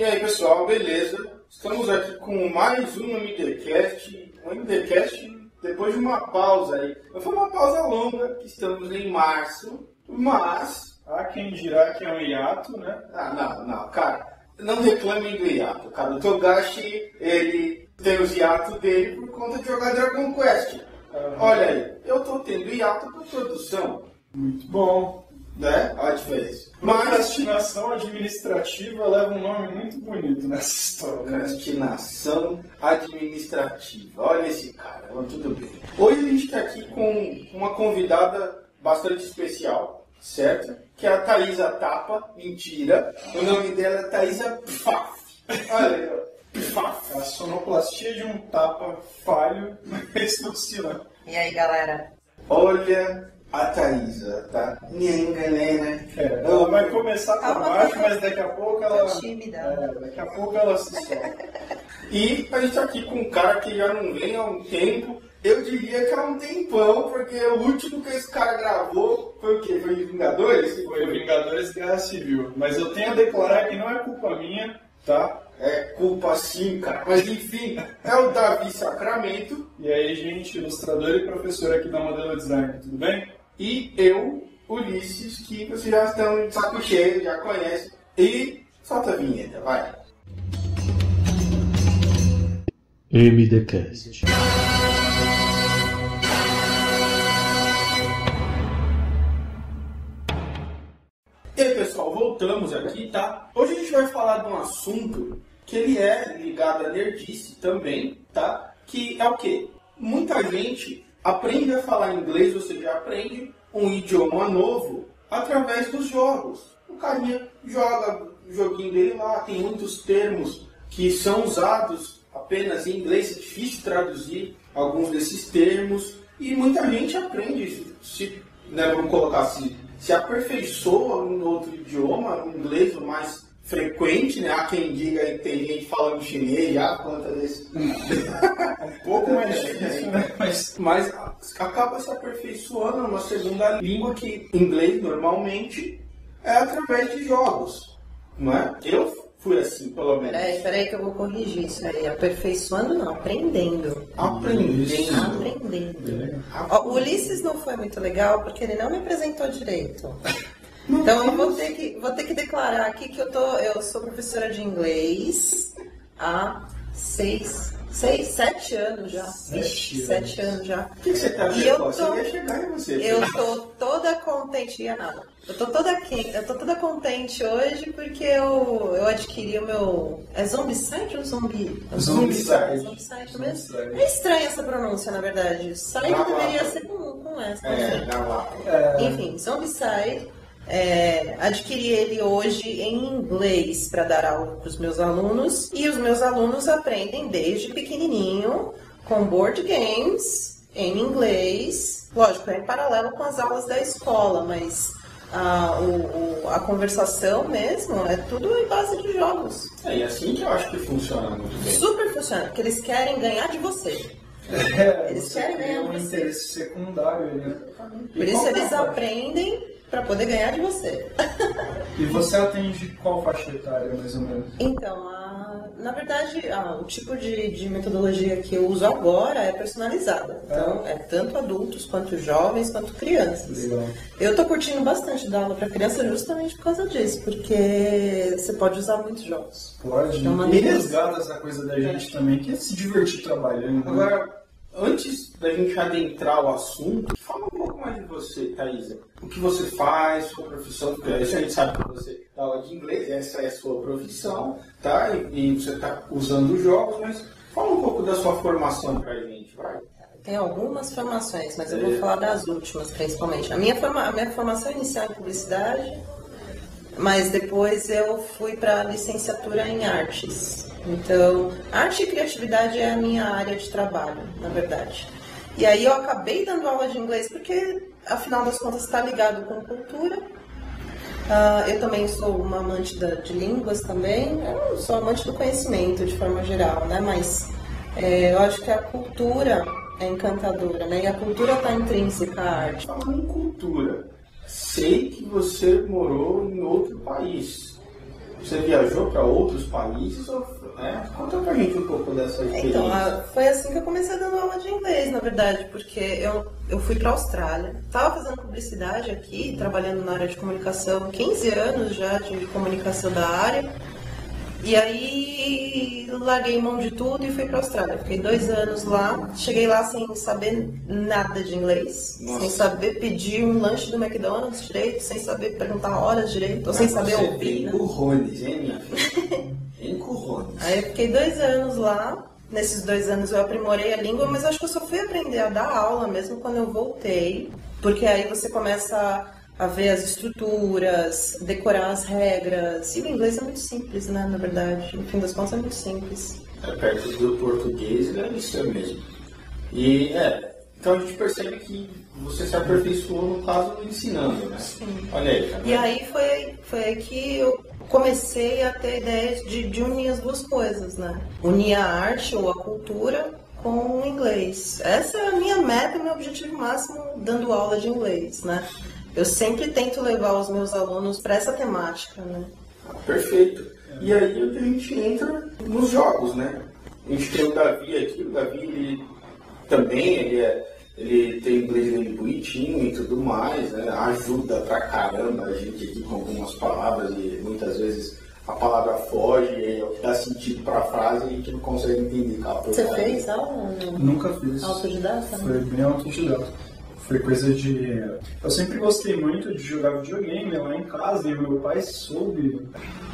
E aí pessoal, beleza? Estamos aqui com mais um MDcast. Um MDcast depois de uma pausa aí. Foi uma pausa longa, que estamos em março, mas... Há quem dirá que é um hiato, né? Não, cara. Não reclamem do hiato, cara. O Togashi, ele tem os hiatos dele por conta de jogar Dragon Quest. Olha aí, eu tô tendo hiato por produção. Muito bom. Né? Olha a diferença. Procrastinação administrativa leva um nome muito bonito nessa história. Procrastinação administrativa. Olha esse cara, tudo bem. Hoje a gente está aqui com uma convidada bastante especial, certo? Que é a Thaisa Tapa. Mentira. O nome dela é Thaisa Pfaf. Olha aí, Pfaf. A sonoplastia de um tapa falho, mas funciona. E aí, galera? Olha a Thaisa, tá? Minha galera. Ela vai começar por baixo, mas daqui a pouco ela... tímida. Daqui a pouco ela se solta. E a gente tá aqui com um cara que já não vem há um tempo. Eu diria que há um tempão, porque o último que esse cara gravou foi o quê? Foi Vingadores? Foi Vingadores Guerra Civil. Mas eu tenho a declarar que não é culpa minha, tá? É culpa sim, cara. Mas enfim, é o Davi Sacramento. E aí, gente, ilustrador e professor aqui da Modelo Design, tudo bem? E eu, Ulisses, que vocês já estão de saco cheio, já conhecem. E solta a vinheta, vai. MDcast. E aí, pessoal, voltamos aqui, tá? Hoje a gente vai falar de um assunto que ele é ligado à nerdice também, tá? Que é o quê? Muita gente aprende a falar inglês, ou seja, aprende um idioma novo através dos jogos. O carinha joga o joguinho dele lá, tem muitos termos que são usados apenas em inglês, é difícil traduzir alguns desses termos, e muita gente aprende, vamos colocar assim, se aperfeiçoa em outro idioma, o inglês o mais frequente, né? Há quem diga que tem gente falando chinês já, quantas vezes. Um pouco mais difícil, né? Mas acaba se aperfeiçoando numa segunda língua que inglês normalmente é através de jogos, não é? Eu fui assim, pelo menos. Peraí que eu vou corrigir isso aí. Aperfeiçoando não, aprendendo. Ó, o Ulisses não foi muito legal porque ele não me apresentou direito. Então eu vou ter que declarar aqui que eu sou professora de inglês há 7 anos já. 7 anos já. O que você tá vendo? Você ia chegar em você. Eu tô toda contente, Eu tô toda contente hoje porque eu adquiri o meu... É Zombicide ou Zombie? Zombicide mesmo? É estranha essa pronúncia, na verdade. Site deveria ser com essa. Enfim, Zombicide. Adquiri ele hoje em inglês para dar aula para os meus alunos, e os meus alunos aprendem desde pequenininho com board games em inglês, lógico, em paralelo com as aulas da escola, mas a conversação mesmo é tudo em base de jogos. E assim que eu acho que funciona muito bem. Super funciona, porque eles querem ganhar de você. Eles querem ganhar de você. Um interesse secundário, né? Por isso eles aprendem para poder ganhar de você. E você atende qual faixa etária, mais ou menos? Então, na verdade, o tipo de metodologia que eu uso agora é personalizada. Então, é tanto adultos, quanto jovens, quanto crianças. Legal. Eu estou curtindo bastante dar aula para criança justamente por causa disso, porque você pode usar muitos jogos. Pode. Então, e resgata essa coisa da gente também, que é se divertir trabalhando. Agora, antes da gente adentrar o assunto, fala um pouco mais de você, Thaisa. O que você faz, sua profissão, porque a gente sabe que você dá aula de inglês, essa é a sua profissão, tá? E você está usando os jogos, mas fala um pouco da sua formação pra gente, vai. Tem algumas formações, mas eu vou falar das últimas, principalmente. A minha formação inicial em publicidade, mas depois eu fui para licenciatura em artes. Então, arte e criatividade é a minha área de trabalho, na verdade. E aí eu acabei dando aula de inglês porque, afinal das contas, está ligado com cultura. Eu também sou uma amante de línguas também. Eu sou amante do conhecimento, de forma geral, né? Mas eu acho que a cultura é encantadora, né? E a cultura está intrínseca à arte. Falando em cultura, sei que você morou em outro país. Você viajou para outros países? Conta pra gente um pouco dessa experiência. Então, foi assim que eu comecei dando aula de inglês, na verdade, porque eu fui para a Austrália, estava fazendo publicidade aqui, trabalhando na área de comunicação, 15 anos já de comunicação da área, e aí larguei mão de tudo e fui para a Austrália. Fiquei 2 anos lá, cheguei lá sem saber nada de inglês, sem saber pedir um lanche do McDonald's direito, sem saber perguntar horas direito, ou sem saber ouvir. Currones, hein, minha filha? Em currones. Aí eu fiquei 2 anos lá. Nesses 2 anos eu aprimorei a língua, mas acho que eu só fui aprender a dar aula mesmo quando eu voltei, porque aí você começa a ver as estruturas, decorar as regras, e o inglês é muito simples, né, na verdade, no fim das contas é muito simples. Perto do português é isso mesmo. E então a gente percebe que você se aperfeiçoou, no caso, ensinando, né? Sim. Olha aí, tá vendo? E aí foi aí que eu comecei a ter ideias de unir as duas coisas, né? Unir a arte ou a cultura com o inglês. Essa é a minha meta e meu objetivo máximo dando aula de inglês, né? Eu sempre tento levar os meus alunos para essa temática, né? Perfeito. E aí a gente entra nos jogos, né? A gente tem o Davi aqui, o Davi ele também ele tem inglês bem bonitinho e tudo mais, né? Ajuda pra caramba a gente aqui com algumas palavras e muitas vezes a palavra foge e é o que dá sentido pra frase e a gente não consegue entender. Você fez aula? Nunca fiz. Autodidata? Foi bem autodidata. Foi coisa de... Eu sempre gostei muito de jogar videogame lá em casa e meu pai soube.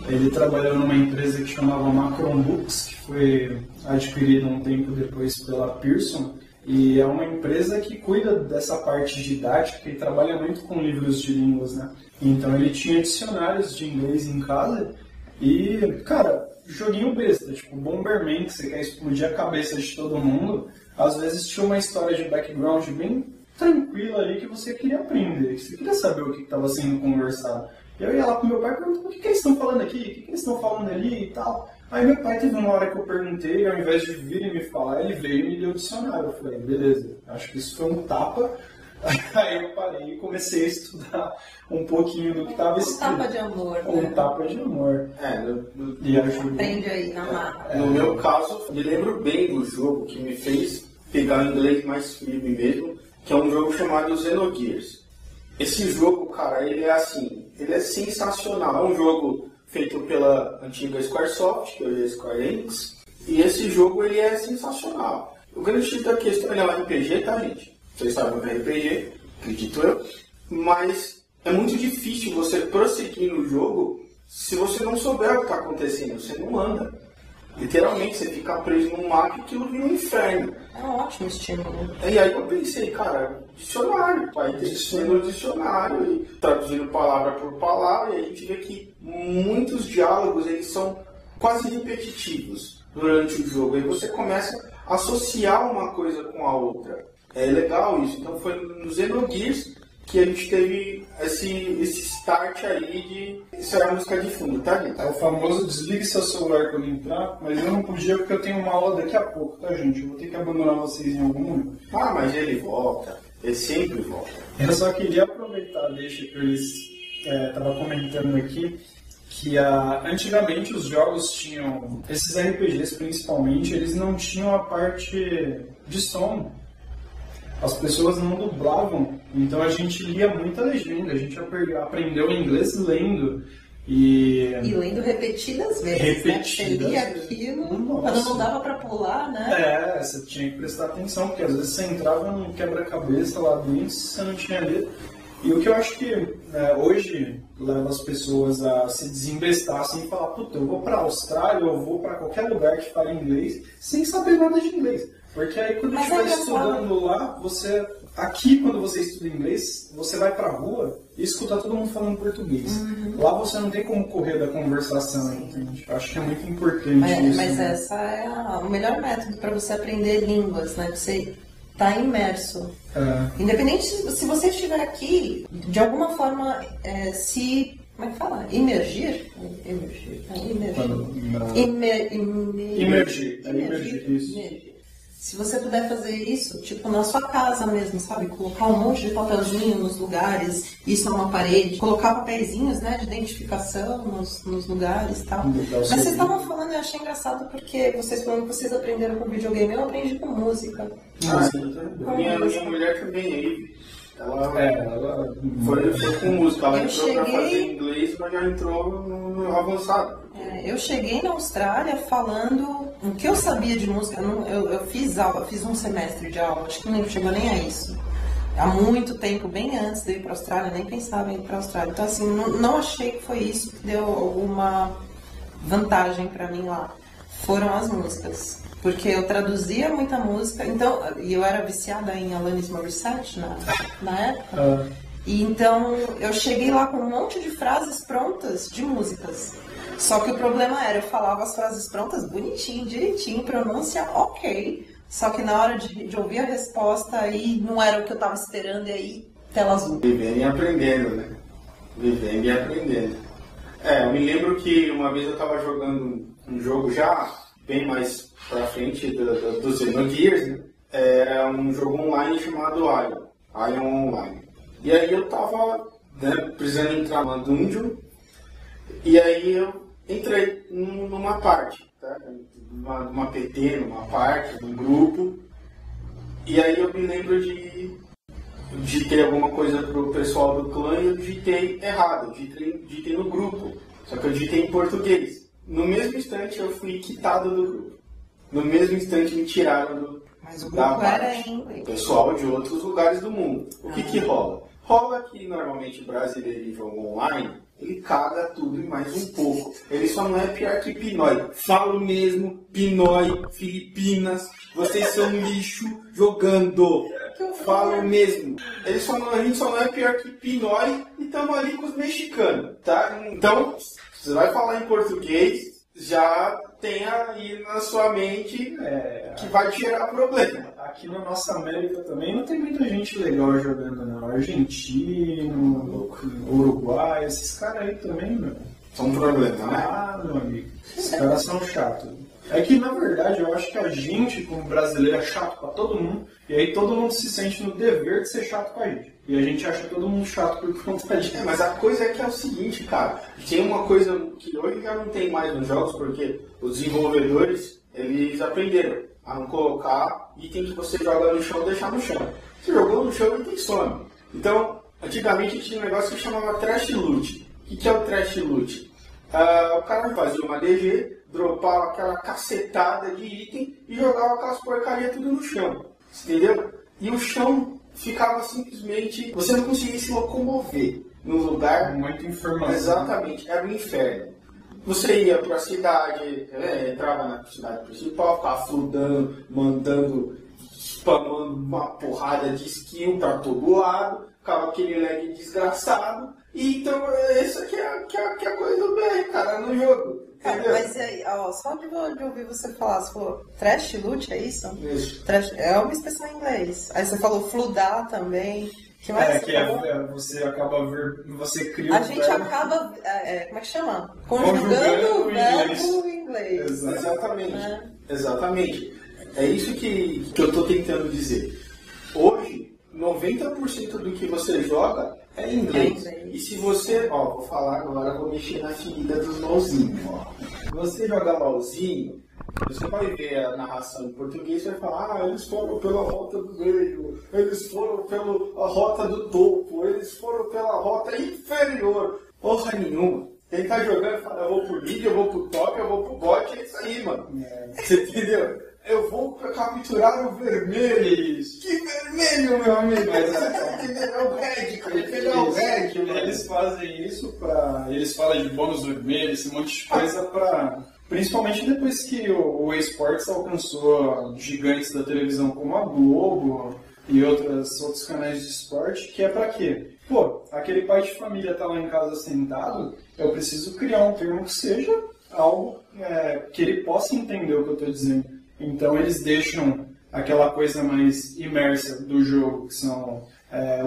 Ele trabalhou numa empresa que chamava Macron Books, que foi adquirida um tempo depois pela Pearson. E é uma empresa que cuida dessa parte didática e trabalha muito com livros de línguas, né? Então ele tinha dicionários de inglês em casa e, cara, joguinho besta, tipo Bomberman, que você quer explodir a cabeça de todo mundo. Às vezes tinha uma história de background bem tranquila ali que você queria aprender, que você queria saber o que estava sendo conversado. Eu ia lá pro meu pai e perguntava o que eles estão falando aqui, o que eles estão falando ali e tal. Aí meu pai teve uma hora que eu perguntei, ao invés de vir e me falar, ele veio e me deu o dicionário. Eu falei, beleza, acho que isso foi um tapa. Aí eu parei e comecei a estudar um pouquinho do que estava escrito. Um tapa de amor. Um tapa de amor. E aprende aí na marra. No meu caso, me lembro bem do jogo que me fez pegar o inglês mais firme mesmo, que é um jogo chamado Xenogears. Esse jogo, cara, ele é sensacional. É um jogo feito pela antiga Squaresoft, que hoje é Square Enix, e esse jogo ele é sensacional. O grande X da questão é um RPG, tá, gente? Vocês sabem que é RPG, acredito eu, mas é muito difícil você prosseguir no jogo se você não souber o que está acontecendo, você não anda. Literalmente, você fica preso num mapa e aquilo vira um inferno. É um ótimo estímulo. E aí eu pensei, cara, dicionário, vai ter que ser no dicionário, e traduzindo palavra por palavra, e a gente vê que muitos diálogos eles são quase repetitivos durante o jogo. Aí você começa a associar uma coisa com a outra. É legal isso. Então foi no Xenogears que a gente teve esse start aí de... Isso era a música de fundo, tá, gente? É o famoso desligue seu celular quando entrar, mas eu não podia porque eu tenho uma aula daqui a pouco, tá, gente? Eu vou ter que abandonar vocês em algum momento. Ah, mas ele volta. Ele sempre volta. Eu só queria aproveitar, deixa que eles estavam comentando aqui, que antigamente os jogos tinham, esses RPGs principalmente, eles não tinham a parte de som. As pessoas não dublavam, então a gente lia muita legenda, a gente aprendeu inglês lendo. E lendo repetidas vezes, repetidas, né? Você lia aquilo, nossa, quando não dava pra pular, né? Você tinha que prestar atenção, porque às vezes você entrava num quebra-cabeça lá dentro, você não tinha lido. E o que eu acho que hoje leva as pessoas a se desembestar assim e falar, puta, eu vou pra Austrália, eu vou pra qualquer lugar que fale inglês, sem saber nada de inglês. Porque aí quando estiver estudando lá, aqui quando você estuda inglês, você vai pra rua e escuta todo mundo falando português. Uhum. Lá você não tem como correr da conversação, entende? Eu acho que é muito importante isso. Mas essa é o melhor método para você aprender línguas, né? Você tá imerso. Independente se você estiver aqui, de alguma forma, como é que fala? Imergir, isso. Se você puder fazer isso, tipo, na sua casa mesmo, sabe? Colocar um monte de papelzinho nos lugares, isso numa parede, colocar papeizinhos, né, de identificação nos lugares e tal. Mas vocês estavam falando, eu achei engraçado porque vocês falando que vocês aprenderam com videogame, eu aprendi com música. Minha mulher também aí. Ela foi com música, ela entrou pra fazer inglês, mas já entrou no avançado. Eu cheguei na Austrália falando o que eu sabia de música. Eu fiz aula, fiz um semestre de aula, acho que não chegou nem a isso. Há muito tempo, bem antes de ir para a Austrália, nem pensava em ir para a Austrália. Então, assim, não achei que foi isso que deu alguma vantagem para mim lá. Foram as músicas. Porque eu traduzia muita música, então, e eu era viciada em Alanis Morissette na época. E então eu cheguei lá com um monte de frases prontas de músicas. Só que o problema era, eu falava as frases prontas bonitinho, direitinho, pronúncia ok. Só que na hora de ouvir a resposta, aí não era o que eu tava esperando, e aí tela azul. Vivendo e aprendendo, né? Vivendo e aprendendo. Eu me lembro que uma vez eu tava jogando um jogo já bem mais pra frente do Xenogears, né? Era um jogo online chamado Ion Online. E aí eu tava, né, precisando entrar numa dungeon, e aí eu entrei numa parte, tá? Numa PT, numa parte, num grupo, e aí eu me lembro de ter alguma coisa pro pessoal do clã e eu digitei errado, digitei no grupo, só que eu digitei em português. No mesmo instante eu fui quitado do grupo. No mesmo instante me tiraram Mas o grupo era em inglês. Pessoal de outros lugares do mundo. O que rola? Rola que normalmente o brasileiro em jogo online, ele caga tudo e mais um pouco. Ele só não é pior que Pinói. Falo mesmo, Pinói, Filipinas, vocês são lixo jogando. Falo mesmo. A gente só não é pior que Pinói e estamos ali com os mexicanos, tá? Então, você vai falar em português, já tem aí na sua mente que vai tirar problema. Aqui na nossa América também não tem muita gente legal jogando, não. Argentino, Uruguai, esses caras aí também, meu. São um problema, né? Meu amigo. Esses caras são chatos. É que, na verdade, eu acho que a gente, como brasileiro, é chato pra todo mundo. E aí todo mundo se sente no dever de ser chato com a gente. E a gente acha todo mundo chato por conta disso. Mas a coisa é que é o seguinte, cara. Tem uma coisa que hoje já não tem mais nos jogos, porque os desenvolvedores, eles aprenderam a não colocar item que você joga no chão, deixar no chão. Você jogou no chão, o item some. Então, antigamente tinha um negócio que chamava Trash Loot. O que é o Trash Loot? O cara fazia uma DG, dropava aquela cacetada de item e jogava aquelas porcarias tudo no chão. Entendeu? E o chão ficava simplesmente... Você não conseguia se locomover no lugar... Muita informação. Exatamente, era um inferno. Você ia para a cidade, entrava na cidade principal, ficava fludando, mandando, spamando uma porrada de skill para todo lado, ficava aquele lag desgraçado. E então, essa que é a coisa do BR, cara, no jogo. Mas aí, só de ouvir você falar, você falou trash loot, é isso? Isso. Trash, é uma expressão em inglês. Aí você falou fludar também. Que mais você acaba você cria a gente acaba, como é que chama? Conjugando o verbo em inglês. Exatamente. Exatamente. É isso que eu estou tentando dizer. Hoje, 90% do que você joga é em inglês. E se você, vou falar agora, vou mexer na ferida dos LOLzinhos. Se você joga LOLzinho, você vai ver a narração em português e vai falar, eles foram pela rota do meio, eles foram pela rota do topo, eles foram pela rota inferior. Porra nenhuma. Quem tá jogando fala, eu vou pro mid, eu vou pro top, eu vou pro bot, é isso aí, mano. Você entendeu? Eu vou capturar o vermelho. Que vermelho, meu amigo? É o red, Eles fazem isso eles falam de bônus vermelho, esse monte de coisa pra... Principalmente depois que o eSports alcançou gigantes da televisão como a Globo e outros canais de esporte, que é pra quê? Pô, aquele pai de família tá lá em casa sentado, eu preciso criar um termo que seja algo que ele possa entender o que eu tô dizendo. Então eles deixam aquela coisa mais imersa do jogo, que são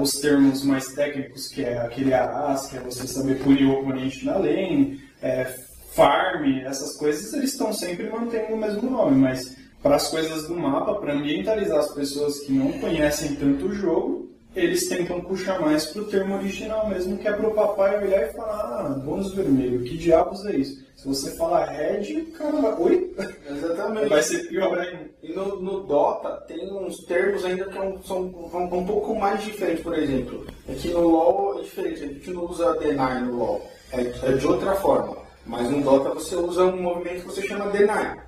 os termos mais técnicos, que é aquele arás, que é você saber punir o oponente na lane, farm, essas coisas eles estão sempre mantendo o mesmo nome, mas para as coisas do mapa, para ambientalizar as pessoas que não conhecem tanto o jogo, eles tentam puxar mais pro termo original mesmo, que é pro papai olhar e falar, bônus vermelho, que diabos é isso? Se você falar red, cara, oi? Exatamente. Vai ser pior ainda. E no Dota tem uns termos ainda que são um pouco mais diferentes, por exemplo. Aqui no LoL é diferente, a gente não usa deny no LoL, é de outra forma. Mas no Dota você usa um movimento que você chama deny.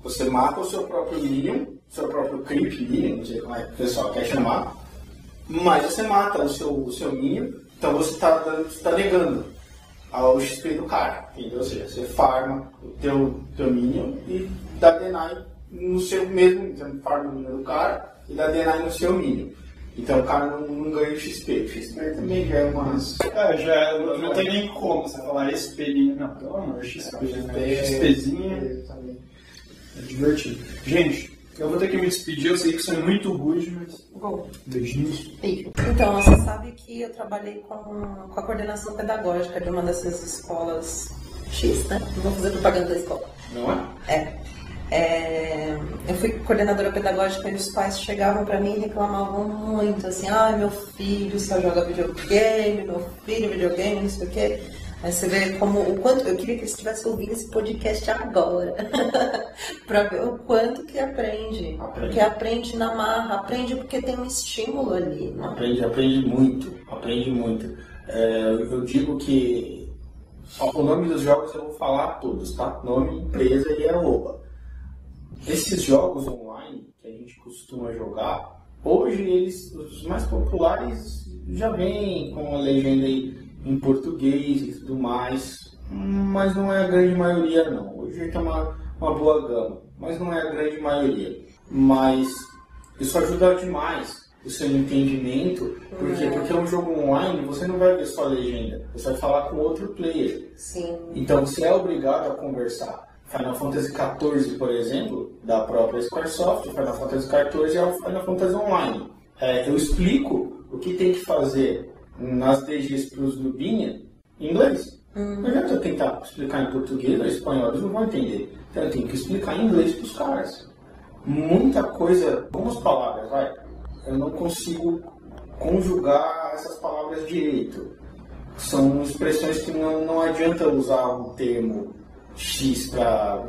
Você mata o seu próprio minion, seu próprio creep minion, não sei como é que o pessoal quer chamar, mas você mata o seu minion, então você está negando ao XP do cara, entendeu? Ou seja, você farma o teu minion e dá deny no seu mesmo, você farma o minion do cara e dá deny no seu minion. Então o cara não ganha o XP. O XP também já é umas... não tem nem como você falar XP, não, pelo amor, XP, né? XPzinho é divertido. Gente, eu vou ter que me despedir, eu sei que sou muito rude, mas... Beijinhos. Beijo. Então, você sabe que eu trabalhei com a coordenação pedagógica de uma dessas escolas X, né? Não vou fazer propaganda da escola. Não é? Eu fui coordenadora pedagógica e os pais chegavam pra mim e reclamavam muito, assim, meu filho só joga videogame, meu filho videogame, não sei o quê. Mas você vê o quanto, eu queria que eles estivessem ouvindo esse podcast agora, pra ver o quanto que aprende. Porque aprende na marra, aprende porque tem um estímulo ali. Né? Aprende muito. Eu digo que o nome dos jogos eu vou falar todos, tá? Nome, empresa e arroba. Esses jogos online que a gente costuma jogar, hoje os mais populares já vêm com a legenda aí em português e tudo mais, mas não é a grande maioria não. Hoje tem uma boa gama, mas não é a grande maioria. Mas isso ajuda demais o seu entendimento, porque é um jogo online, você não vai ver só a legenda, você vai falar com outro player. Sim. Então você é obrigado a conversar. Final Fantasy XIV, por exemplo, da própria Squaresoft, Final Fantasy XIV é o Final Fantasy Online. Eu explico o que tem que fazer nas DGs para os Lubinha em inglês. Não adianta eu tentar explicar em português ou espanhol, eles não vão entender. Então eu tenho que explicar em inglês para os caras. Muita coisa, algumas palavras, eu não consigo conjugar essas palavras direito. São expressões que não adianta usar um termo X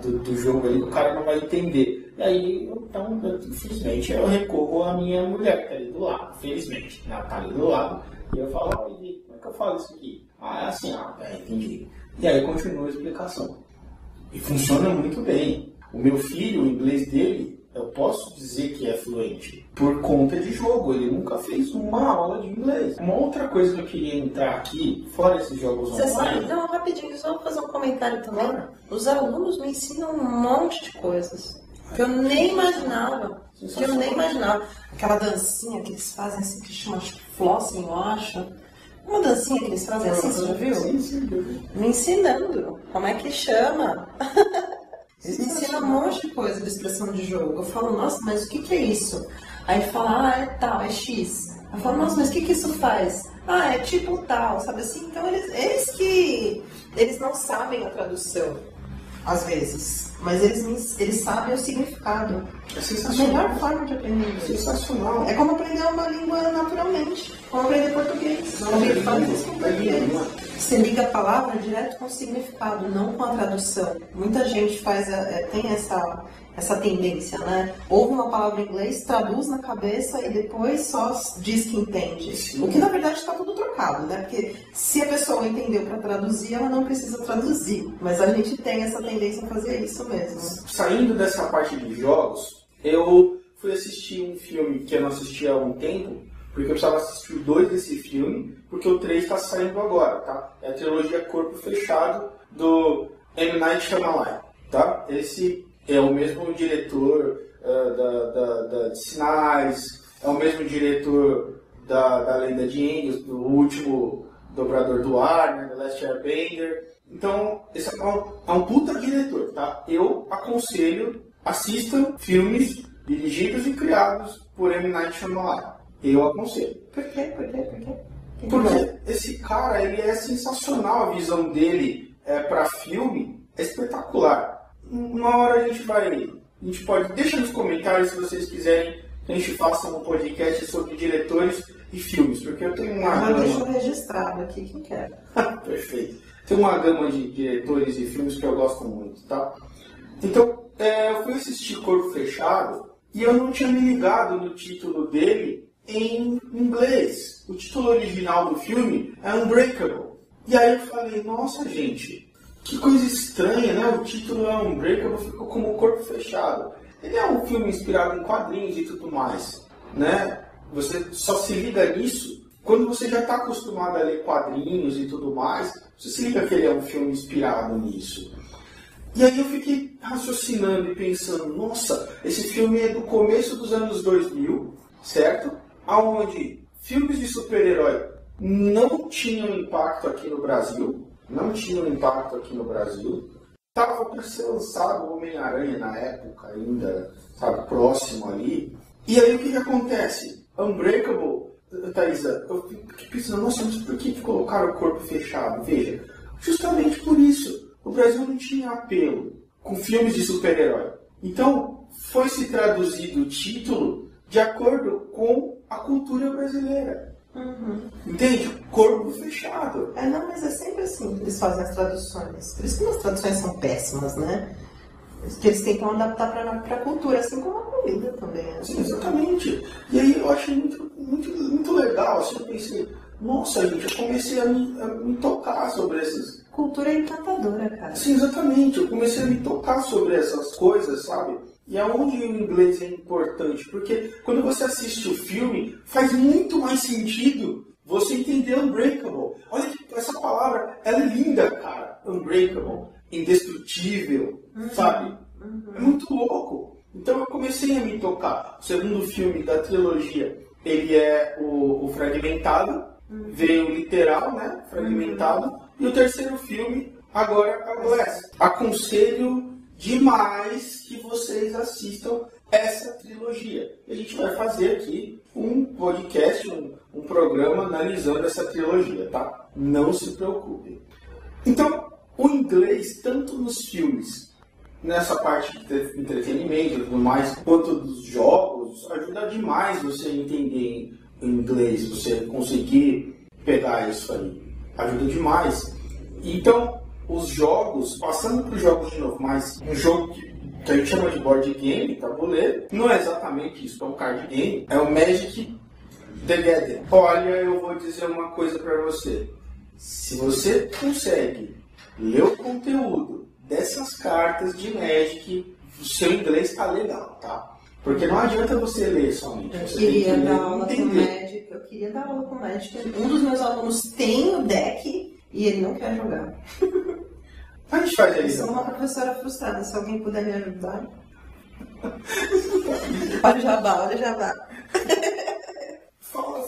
do jogo ali, o cara não vai entender. E aí, então, infelizmente, eu recorro à minha mulher que está ali do lado. Felizmente, ela está ali do lado. E eu falo, como é que eu falo isso aqui? É assim, entendi. E aí continua a explicação. E funciona muito bem. O meu filho, o inglês dele, eu posso dizer que é fluente por conta de jogo. Ele nunca fez uma aula de inglês. Uma outra coisa que eu queria entrar aqui, fora esses jogos online... Você sabe, não, rapidinho, só vou fazer um comentário também. Os alunos me ensinam um monte de coisas que eu nem imaginava. Aquela dancinha que eles fazem assim, que chama flossing, eu acho. Uma dancinha que eles fazem assim, você já viu? Sim. Me ensinando. Como é que chama? Eles me ensinam um monte de coisa de expressão de jogo. Eu falo, nossa, mas o que é isso? Aí ele fala, é tal, é X. Eu falo, nossa, mas o que isso faz? É tipo tal, sabe assim? Então eles não sabem a tradução, às vezes. Mas eles sabem o significado. É sensacional. A melhor forma de aprender inglês. Sensacional. É como aprender uma língua naturalmente. Como aprender português. Alguém faz isso com português. Você liga a palavra direto com o significado, não com a tradução. Muita gente tem essa tendência, né? Ouve uma palavra em inglês, traduz na cabeça e depois só diz que entende. Sim. O que na verdade está tudo trocado, né? Porque se a pessoa entendeu para traduzir, ela não precisa traduzir. Mas a gente tem essa tendência a fazer isso mesmo. Saindo dessa parte de jogos, eu fui assistir um filme que eu não assisti há um tempo, porque eu precisava assistir o 2 desse filme, porque o 3 está saindo agora, tá? É a trilogia Corpo Fechado, do M. Night Shyamalan, tá? Esse é o mesmo diretor de Sinais, é o mesmo diretor da Lenda de Aang, do último Dobrador do Ar, né? The Last Airbender. Então, esse é um puta diretor, tá? Eu aconselho, assistam filmes dirigidos e criados por M. Night Shyamalan. Eu aconselho. Por quê? Porque esse cara, ele é sensacional, a visão dele para filme é espetacular. Uma hora a gente vai a gente pode... Deixa nos comentários se vocês quiserem que a gente faça um podcast sobre diretores e filmes, porque eu tenho uma gama... Deixa eu registrado aqui, quem quer. Perfeito. Tem uma gama de diretores e filmes que eu gosto muito, tá? Então, eu fui assistir Corpo Fechado e eu não tinha me ligado no título dele em inglês. O título original do filme é Unbreakable. E aí eu falei, nossa gente, que coisa estranha, né? O título é Unbreakable, ficou como Corpo Fechado. Ele é um filme inspirado em quadrinhos e tudo mais, né? Você só se liga nisso quando você já está acostumado a ler quadrinhos e tudo mais. Você se liga que ele é um filme inspirado nisso. E aí eu fiquei raciocinando e pensando, nossa, esse filme é do começo dos anos 2000, certo? Onde filmes de super-herói não tinham impacto aqui no Brasil. Estava para ser lançado o Homem-Aranha na época ainda, sabe, próximo ali. E aí o que acontece? Unbreakable, Thaisa, eu fiquei pensando, nossa, mas por que colocaram o Corpo Fechado? Veja, justamente por isso. O Brasil não tinha apelo com filmes de super-herói. Então, foi se traduzido o título de acordo com a cultura brasileira. Uhum. Entende? Corpo Fechado. Não, mas é sempre assim que eles fazem as traduções. Por isso que as traduções são péssimas, né? Que eles tentam adaptar para a cultura, assim como a comida também. Né? Sim, exatamente. E aí eu achei muito legal. Assim, eu pensei, nossa, gente, eu comecei a me tocar sobre esses... Cultura encantadora, cara. Sim, exatamente. Eu comecei a me tocar sobre essas coisas, sabe? E aonde o inglês é importante. Porque quando você assiste o filme, faz muito mais sentido você entender Unbreakable. Olha que essa palavra, ela é linda, cara. Unbreakable. Indestrutível, sabe? É muito louco. Então eu comecei a me tocar. O segundo filme da trilogia, ele é o Fragmentado. Veio literal, né? Fragmentado. E o terceiro filme, agora, a Glass. Aconselho demais que vocês assistam essa trilogia. E a gente vai fazer aqui um podcast, um programa analisando essa trilogia, tá? Não se preocupem. Então, o inglês, tanto nos filmes, nessa parte de entretenimento e tudo mais, quanto dos jogos, ajuda demais você entender em inglês, você conseguir pegar isso aí. Ajuda demais. Então, os jogos, passando para os jogos de novo, mas um jogo que a gente chama de board game, tabuleiro, não é exatamente isso, é um card game, é o Magic the Gathering. Olha, eu vou dizer uma coisa para você. Se você consegue ler o conteúdo dessas cartas de Magic, o seu inglês está legal, tá? Porque não adianta você ler somente. Eu queria dar aula com Magic. Eu queria dar aula com Magic. Um dos meus alunos tem o deck e ele não quer jogar. A gente faz Eu isso. sou uma professora frustrada. Se alguém puder me ajudar. Olha o jabá.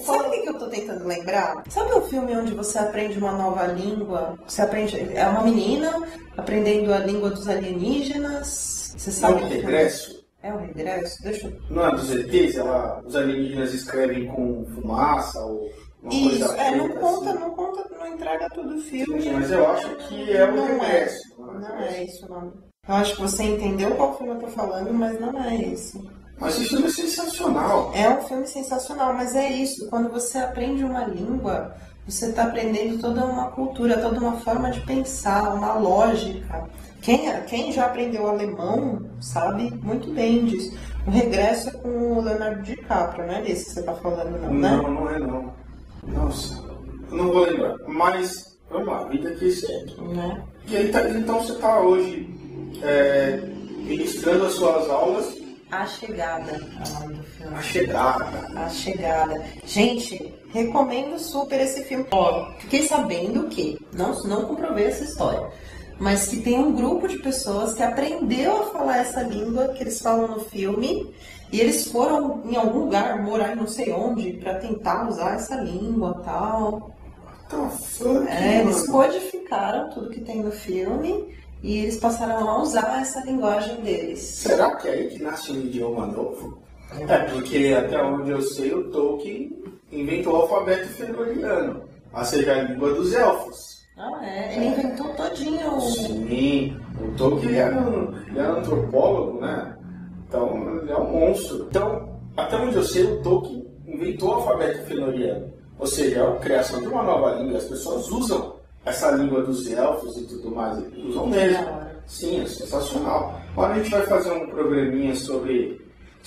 Sabe o que eu tô tentando lembrar? Sabe um filme onde você aprende uma nova língua? Você aprende. É uma menina aprendendo a língua dos alienígenas. Você sabe? É o Regresso? É o Regresso? Deixa eu... Não é dos ETs? Os alienígenas escrevem com fumaça ou uma coisa Isso, não assim. conta, não entrega todo o filme. Sim, mas eu acho que é o Regresso. Não é isso, não. Eu acho que você entendeu qual filme eu tô falando, mas não é esse. Mas esse filme é sensacional. É um filme sensacional, mas é isso. Quando você aprende uma língua, você está aprendendo toda uma cultura, toda uma forma de pensar, uma lógica. Quem já aprendeu alemão sabe muito bem disso. O Regresso é com o Leonardo DiCaprio, não é desse que você está falando, não, né? Não é não. Nossa, eu não vou lembrar. Mas, vamos lá, vida que segue. Né? E aí, então você está hoje ministrando as suas aulas. A Chegada, é o nome do filme. A Chegada. Gente, recomendo super esse filme. Ó, fiquei sabendo que, não comprovei essa história, mas que tem um grupo de pessoas que aprendeu a falar essa língua que eles falam no filme e eles foram em algum lugar, morar em não sei onde, para tentar usar essa língua e tal. Eles codificaram tudo que tem no filme e eles passaram a usar essa linguagem deles. Será que é aí que nasce um idioma novo? É, porque até onde eu sei, o Tolkien inventou o alfabeto fenoriano, ou seja, a língua dos elfos. Ele inventou todinho. Sim, o Tolkien era um antropólogo, né? Então, ele é um monstro. Então, até onde eu sei, o Tolkien inventou o alfabeto fëanoriano. Ou seja, a criação de uma nova língua. As pessoas usam essa língua dos elfos e tudo mais. Usam mesmo. Sim, é sensacional. Agora a gente vai fazer um programinha sobre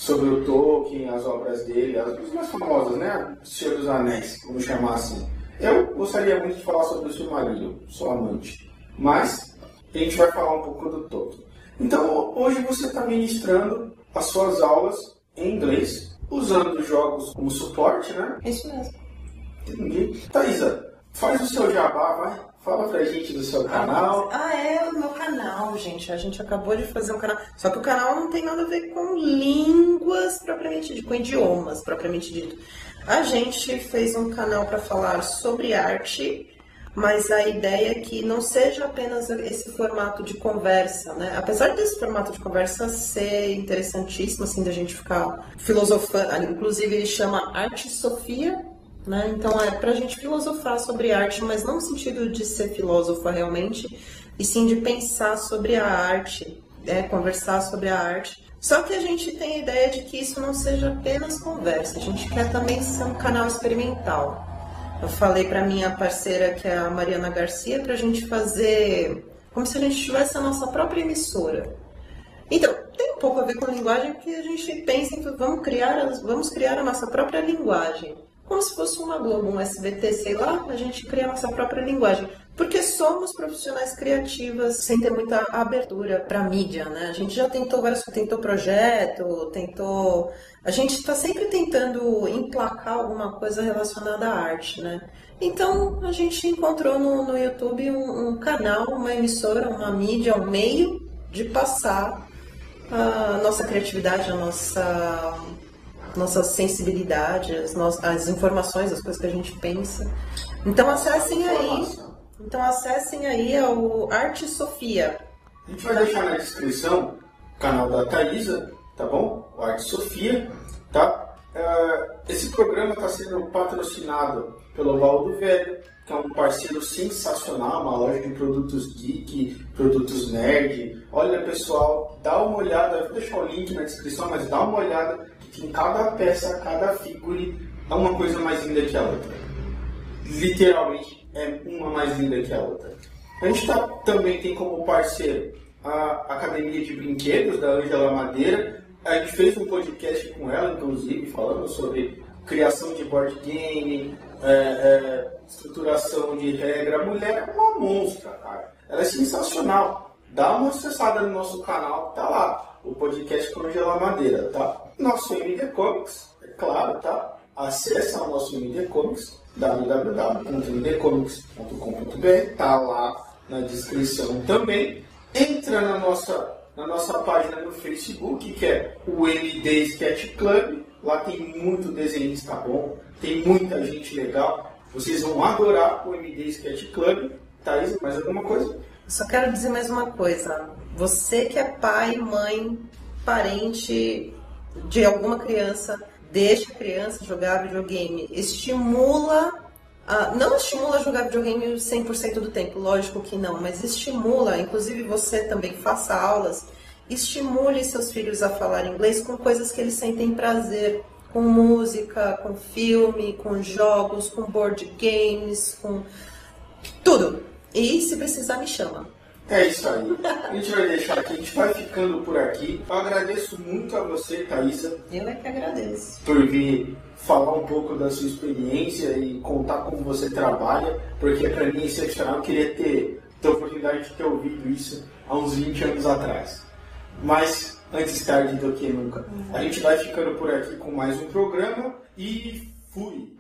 o Tolkien, as obras dele, as mais famosas, né? Senhor dos Anéis, vamos chamar assim. Eu gostaria muito de falar sobre o Silmarillion, sou amante. Mas a gente vai falar um pouco do Tolkien. Então, hoje você está ministrando as suas aulas em inglês, usando jogos como suporte, né? Isso mesmo. Entendi. Thaisa, faz o seu jabá, vai. Fala pra gente do seu canal. É o meu canal, gente. A gente acabou de fazer um canal. Só que o canal não tem nada a ver com línguas propriamente dito, com idiomas propriamente dito. A gente fez um canal para falar sobre arte, mas a ideia é que não seja apenas esse formato de conversa, né? Apesar desse formato de conversa ser interessantíssimo, assim, da gente ficar filosofando. Inclusive, ele chama Arte Sofia. Né? Então é pra gente filosofar sobre arte, mas não no sentido de ser filósofa realmente, e sim de pensar sobre a arte, conversar sobre a arte. Só que a gente tem a ideia de que isso não seja apenas conversa, a gente quer também ser um canal experimental. Eu falei pra minha parceira, que é a Mariana Garcia, pra gente fazer como se a gente tivesse a nossa própria emissora. Então, tem um pouco a ver com a linguagem, porque a gente pensa em que vamos criar a nossa própria linguagem. Como se fosse uma Globo, um SBT, sei lá, a gente cria a nossa própria linguagem. Porque somos profissionais criativas sem ter muita abertura para mídia, né? A gente já tentou projeto, A gente está sempre tentando emplacar alguma coisa relacionada à arte, né? Então, a gente encontrou no YouTube um canal, uma emissora, uma mídia, um meio de passar a nossa criatividade, a nossa sensibilidade, as informações, as coisas que a gente pensa. Então acessem aí o Arte Sofia. A gente vai deixar na descrição o canal da Thaisa, tá bom? O Arte Sofia, tá? Esse programa está sendo patrocinado pelo Baú do Velho, que é um parceiro sensacional, uma loja de produtos geek, produtos nerd. Olha, pessoal, dá uma olhada, vou deixar o link na descrição, mas dá uma olhada. Em cada peça, cada figure é uma coisa mais linda que a outra. Literalmente é uma mais linda que a outra. A gente também tem como parceiro a Academia de Brinquedos da Ângela Madeira. A gente fez um podcast com ela, inclusive, falando sobre criação de board game, estruturação de regra. A mulher é uma monstra, cara. Ela é sensacional. Dá uma acessada no nosso canal, tá lá. O podcast com a Ângela Madeira, tá? Nosso MD Comics, é claro, tá? Acesse o nosso MD Comics, www.mdcomics.com.br, tá lá na descrição também. Entra na nossa página no Facebook, que é o MD Sketch Club. Lá tem muito desenhista bom, tem muita gente legal. Vocês vão adorar o MD Sketch Club. Thaís, mais alguma coisa? Só quero dizer mais uma coisa. Você que é pai, mãe, parente de alguma criança, deixa a criança jogar videogame. Não estimula a jogar videogame 100% do tempo, lógico que não, mas estimula, inclusive você também faça aulas, estimule seus filhos a falar inglês com coisas que eles sentem prazer, com música, com filme, com jogos, com board games, com tudo. E se precisar, me chama. É isso aí. A gente vai deixar aqui, a gente vai ficando por aqui. Eu agradeço muito a você, Thaisa. Eu é que agradeço. Por vir falar um pouco da sua experiência e contar como você trabalha, porque para mim é excepcional. Eu queria ter a oportunidade de ter ouvido isso há uns 20 anos atrás. Mas antes tarde do que nunca. A gente vai ficando por aqui com mais um programa e fui!